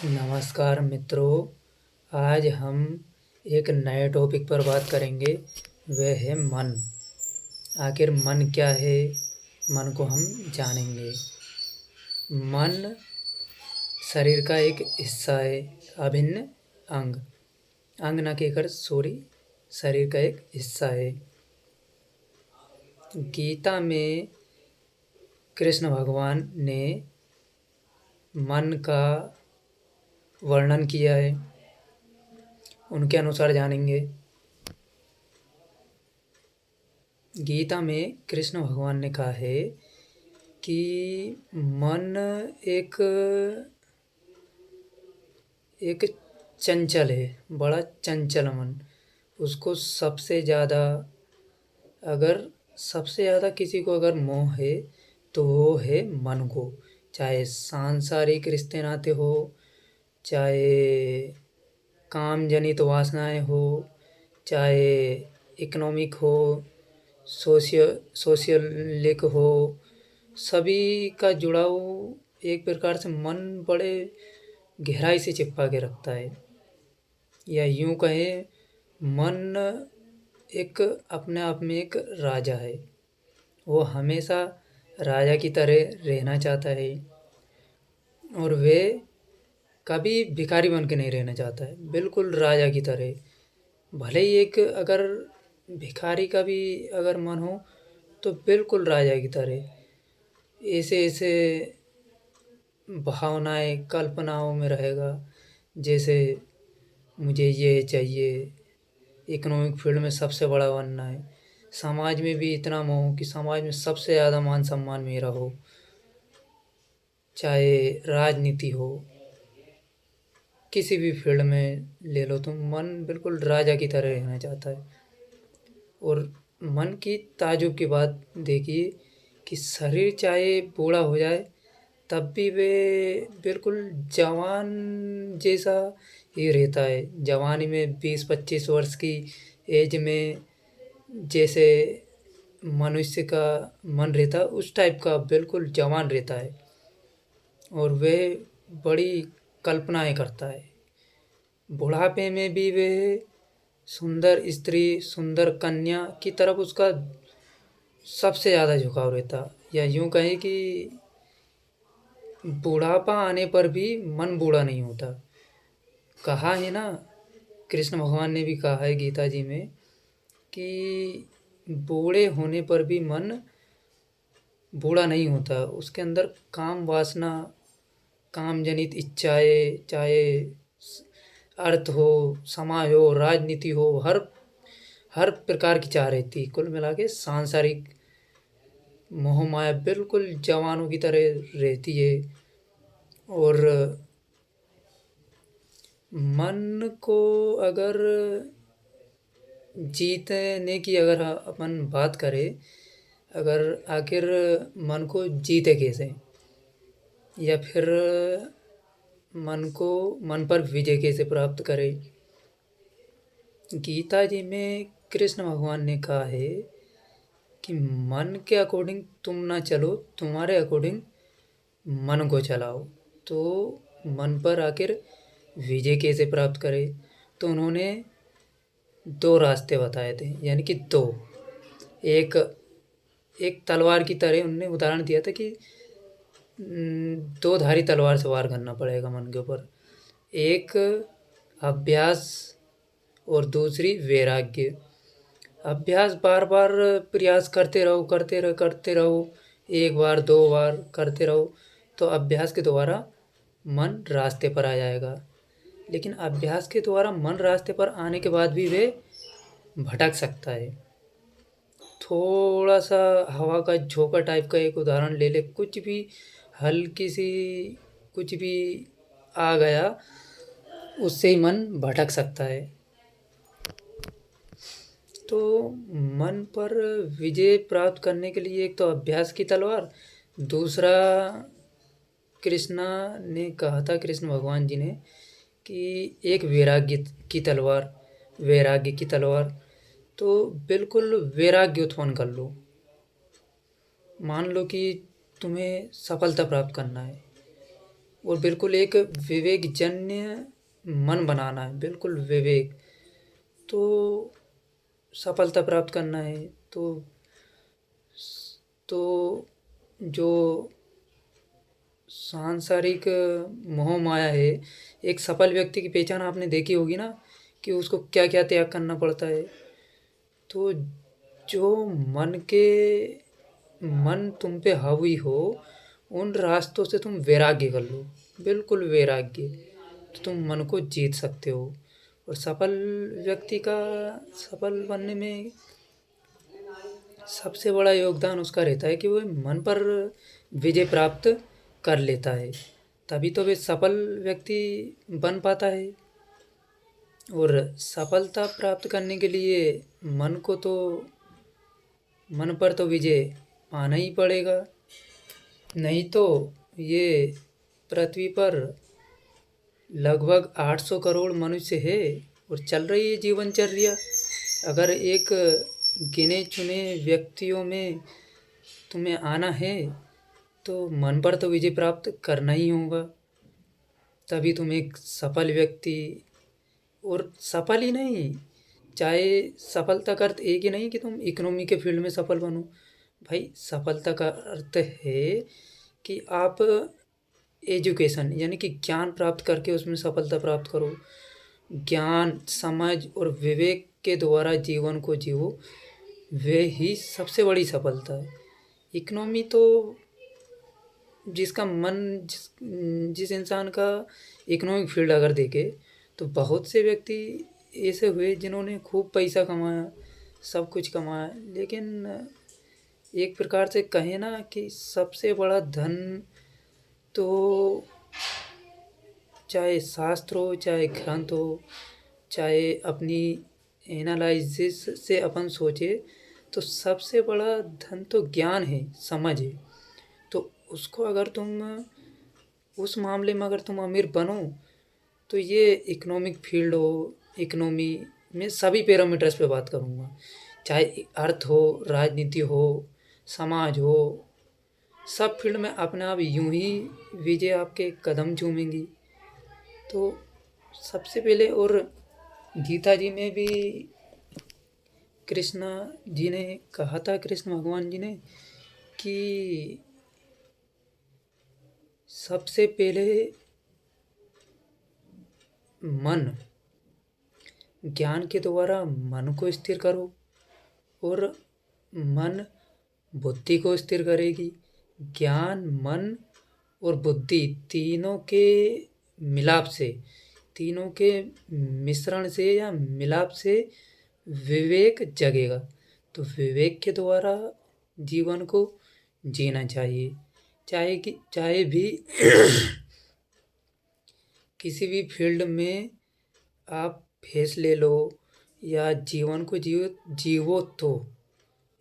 नमस्कार मित्रों। आज हम एक नए टॉपिक पर बात करेंगे। वह है मन। आखिर मन क्या है, मन को हम जानेंगे। मन शरीर का एक हिस्सा है, अभिन्न अंग। अंग न कहकर सॉरी, शरीर का एक हिस्सा है। गीता में कृष्ण भगवान ने मन का वर्णन किया है, उनके अनुसार जानेंगे। गीता में कृष्ण भगवान ने कहा है कि मन एक एक चंचल है, बड़ा चंचल मन। उसको सबसे ज़्यादा किसी को अगर मोह है तो वो है मन को। चाहे सांसारिक रिश्ते नाते हो, चाहे काम जनित वासनाएं हो, चाहे इकोनॉमिक हो, सोशियलिक हो, सभी का जुड़ाव एक प्रकार से मन बड़े गहराई से चिपका के रखता है। या यूं कहें, मन एक अपने आप में एक राजा है। वो हमेशा राजा की तरह रहना चाहता है और वे कभी भिखारी बन के नहीं रहना चाहता है, बिल्कुल राजा की तरह। भले ही एक अगर भिखारी का भी अगर मन हो तो बिल्कुल राजा की तरह ऐसे ऐसे भावनाएं कल्पनाओं में रहेगा। जैसे मुझे ये चाहिए, इकोनॉमिक फील्ड में सबसे बड़ा बनना है, समाज में भी इतना मोह हो कि समाज में सबसे ज़्यादा मान सम्मान मेरा हो, चाहे राजनीति हो, किसी भी फील्ड में ले लो तुम, मन बिल्कुल राजा की तरह रहना चाहता है। और मन की ताजुब की बात देखिए कि शरीर चाहे बूढ़ा हो जाए तब भी वे बिल्कुल जवान जैसा ही रहता है। जवानी में 20-25 वर्ष की एज में जैसे मनुष्य का मन रहता है, उस टाइप का बिल्कुल जवान रहता है। और वह बड़ी कल्पनाएं करता है। बुढ़ापे में भी वह सुंदर स्त्री, सुंदर कन्या की तरफ उसका सबसे ज़्यादा झुकाव रहता। या यूं कहें कि बुढ़ापा आने पर भी मन बूढ़ा नहीं होता। कहा है ना, कृष्ण भगवान ने भी कहा है गीता जी में कि बूढ़े होने पर भी मन बूढ़ा नहीं होता। उसके अंदर काम वासना, काम जनित इच्छाएं, चाहे अर्थ हो, समाज हो, राजनीति हो, हर हर प्रकार की चाह रहती। कुल मिला के सांसारिक मोह माया बिल्कुल जवानों की तरह रहती है। और मन को अगर जीतने की अगर अपन बात करें, अगर आखिर मन को जीते कैसे, या फिर मन पर विजय कैसे प्राप्त करें। गीता जी में कृष्ण भगवान ने कहा है कि मन के अकॉर्डिंग तुम ना चलो, तुम्हारे अकॉर्डिंग मन को चलाओ। तो मन पर आखिर विजय कैसे प्राप्त करें, तो उन्होंने दो रास्ते बताए थे। यानी कि एक एक तलवार की तरह उन्होंने उदाहरण दिया था कि दो धारी तलवार से वार करना पड़ेगा मन के ऊपर। एक अभ्यास और दूसरी वैराग्य। अभ्यास बार बार प्रयास करते रहो, एक बार दो बार करते रहो तो अभ्यास के द्वारा मन रास्ते पर आ जाएगा। लेकिन अभ्यास के द्वारा मन रास्ते पर आने के बाद भी वे भटक सकता है। थोड़ा सा हवा का झोंका टाइप का एक उदाहरण ले ले, कुछ भी हल्की सी कुछ भी आ गया, उससे ही मन भटक सकता है। तो मन पर विजय प्राप्त करने के लिए एक तो अभ्यास की तलवार, दूसरा कृष्णा ने कहा था, कृष्ण भगवान जी ने, कि एक वैराग्य की तलवार। तो बिल्कुल वैराग्य उत्पन्न कर लो। मान लो कि तुम्हें सफलता प्राप्त करना है, और बिल्कुल एक विवेकजन्य मन बनाना है, बिल्कुल विवेक। तो सफलता प्राप्त करना है तो जो सांसारिक मोह माया है, एक सफल व्यक्ति की पहचान आपने देखी होगी ना, कि उसको क्या क्या त्याग करना पड़ता है। तो जो मन तुम पे हावी हो, उन रास्तों से तुम वैराग्य कर लो, बिल्कुल वैराग्य। तो तुम मन को जीत सकते हो। और सफल व्यक्ति का सफल बनने में सबसे बड़ा योगदान उसका रहता है कि वो मन पर विजय प्राप्त कर लेता है, तभी तो वे सफल व्यक्ति बन पाता है। और सफलता प्राप्त करने के लिए मन पर तो विजय पाना ही पड़ेगा, नहीं तो ये पृथ्वी पर लगभग 800 करोड़ मनुष्य है और चल रही है जीवनचर्या। अगर एक गिने चुने व्यक्तियों में तुम्हें आना है तो मन पर तो विजय प्राप्त करना ही होगा, तभी तुम एक सफल व्यक्ति। और सफल ही नहीं, चाहे सफलता का अर्थ एक ही नहीं कि तुम इकोनॉमी के फील्ड में सफल बनो। भाई, सफलता का अर्थ है कि आप एजुकेशन यानी कि ज्ञान प्राप्त करके उसमें सफलता प्राप्त करो। ज्ञान, समझ और विवेक के द्वारा जीवन को जियो, वे ही सबसे बड़ी सफलता है। इकोनॉमी तो जिसका मन जिस इंसान का इकोनॉमिक फील्ड अगर देखे तो बहुत से व्यक्ति ऐसे हुए जिन्होंने खूब पैसा कमाया, सब कुछ कमाया, लेकिन एक प्रकार से कहें ना कि सबसे बड़ा धन तो चाहे शास्त्र हो, चाहे ग्रंथ हो, चाहे अपनी एनालिसिस से अपन सोचे तो सबसे बड़ा धन तो ज्ञान है, समझ है। तो उसको अगर तुम उस मामले में अगर तुम अमीर बनो तो ये इकोनॉमिक फील्ड हो, इकोनॉमी में सभी पैरामीटर्स पे बात करूँगा, चाहे अर्थ हो, राजनीति हो, समाज हो, सब फील्ड में अपने आप यूं ही विजय आपके कदम चूमेंगी। तो सबसे पहले, और गीता जी में भी कृष्णा जी ने कहा था, कृष्ण भगवान जी ने, कि सबसे पहले मन, ज्ञान के द्वारा मन को स्थिर करो, और मन बुद्धि को स्थिर करेगी। ज्ञान, मन और बुद्धि तीनों के मिलाप से, तीनों के मिश्रण से या मिलाप से विवेक जगेगा। तो विवेक के द्वारा जीवन को जीना चाहिए, चाहे भी किसी भी फील्ड में आप फैसले लो या जीवन को जीवो तो,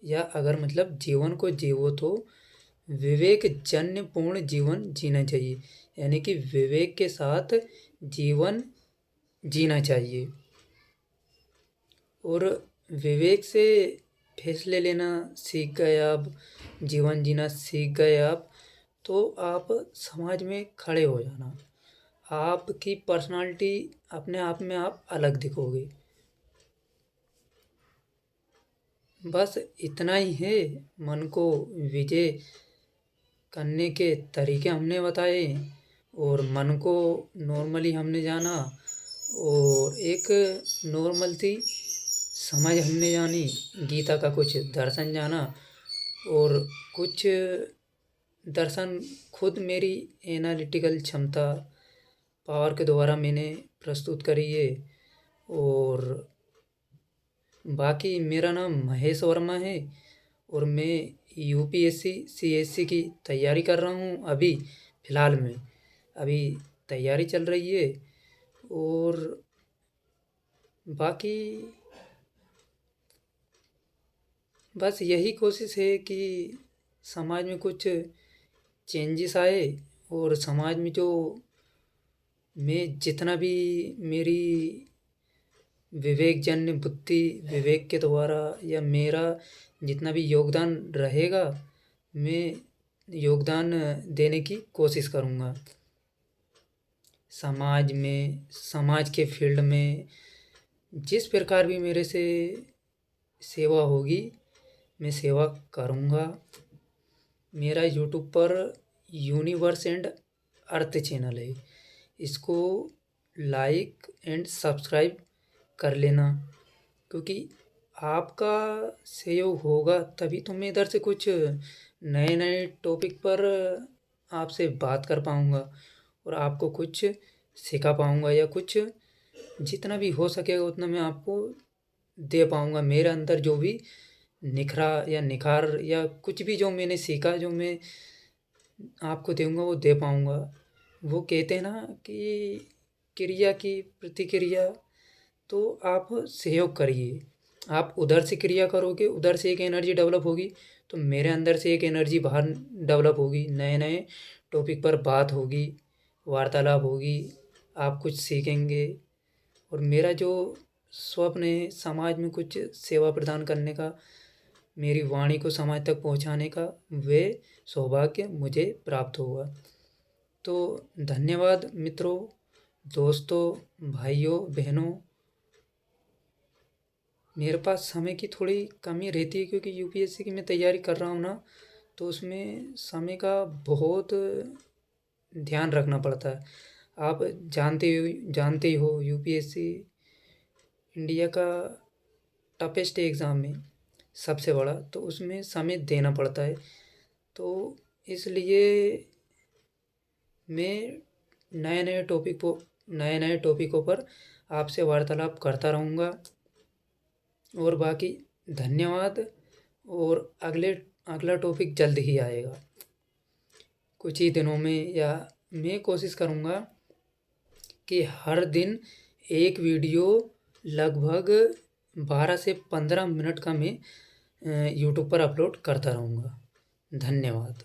या अगर मतलब जीवन को जीवो तो विवेक जन्य पूर्ण जीवन जीना चाहिए, यानी कि विवेक के साथ जीवन जीना चाहिए। और विवेक से फैसले लेना सीख गए आप, जीवन जीना सीख गए आप, तो आप समाज में खड़े हो जाना, आपकी पर्सनालिटी अपने आप में आप अलग दिखोगे। बस इतना ही है। मन को विजय करने के तरीके हमने बताए, और मन को नॉर्मली हमने जाना, और एक नॉर्मल सी समझ हमने जानी, गीता का कुछ दर्शन जाना, और कुछ दर्शन खुद मेरी एनालिटिकल क्षमता पावर के द्वारा मैंने प्रस्तुत करी है। और बाकी मेरा नाम महेश वर्मा है, और मैं यूपीएससी सीएससी की तैयारी कर रहा हूँ। अभी फ़िलहाल में अभी तैयारी चल रही है। और बाकी बस यही कोशिश है कि समाज में कुछ चेंजेस आए, और समाज में जो मैं जितना भी मेरी विवेकजन्य बुद्धि, विवेक के द्वारा, या मेरा जितना भी योगदान रहेगा, मैं योगदान देने की कोशिश करूँगा। समाज में, समाज के फील्ड में जिस प्रकार भी मेरे से सेवा होगी मैं सेवा करूँगा। मेरा यूट्यूब पर यूनिवर्स एंड अर्थ चैनल है, इसको लाइक एंड सब्सक्राइब कर लेना, क्योंकि आपका सहयोग होगा तभी तो मैं इधर से कुछ नए नए टॉपिक पर आपसे बात कर पाऊँगा और आपको कुछ सिखा पाऊँगा, या कुछ जितना भी हो सकेगा उतना मैं आपको दे पाऊँगा। मेरे अंदर जो भी निखरा या निखार या कुछ भी जो मैंने सीखा, जो मैं आपको दूँगा वो दे पाऊँगा। वो कहते हैं ना कि क्रिया की प्रतिक्रिया, तो आप सहयोग करिए। आप उधर से क्रिया करोगे, उधर से एक एनर्जी डेवलप होगी, तो मेरे अंदर से एक एनर्जी बाहर डेवलप होगी, नए नए टॉपिक पर बात होगी, वार्तालाप होगी, आप कुछ सीखेंगे। और मेरा जो स्वप्न है समाज में कुछ सेवा प्रदान करने का, मेरी वाणी को समाज तक पहुंचाने का, वे सौभाग्य मुझे प्राप्त होगा। तो धन्यवाद मित्रों, दोस्तों, भाइयों, बहनों। मेरे पास समय की थोड़ी कमी रहती है क्योंकि यूपीएससी की मैं तैयारी कर रहा हूँ ना, तो उसमें समय का बहुत ध्यान रखना पड़ता है। आप जानते ही हो यूपीएससी इंडिया का टफेस्ट एग्ज़ाम है, सबसे बड़ा, तो उसमें समय देना पड़ता है। तो इसलिए मैं नए नए टॉपिकों पर आपसे वार्तालाप करता रहूँगा। और बाकी धन्यवाद। और अगला टॉपिक जल्द ही आएगा कुछ ही दिनों में, या मैं कोशिश करूँगा कि हर दिन एक वीडियो लगभग 12 से 15 मिनट का मैं यूट्यूब पर अपलोड करता रहूँगा। धन्यवाद।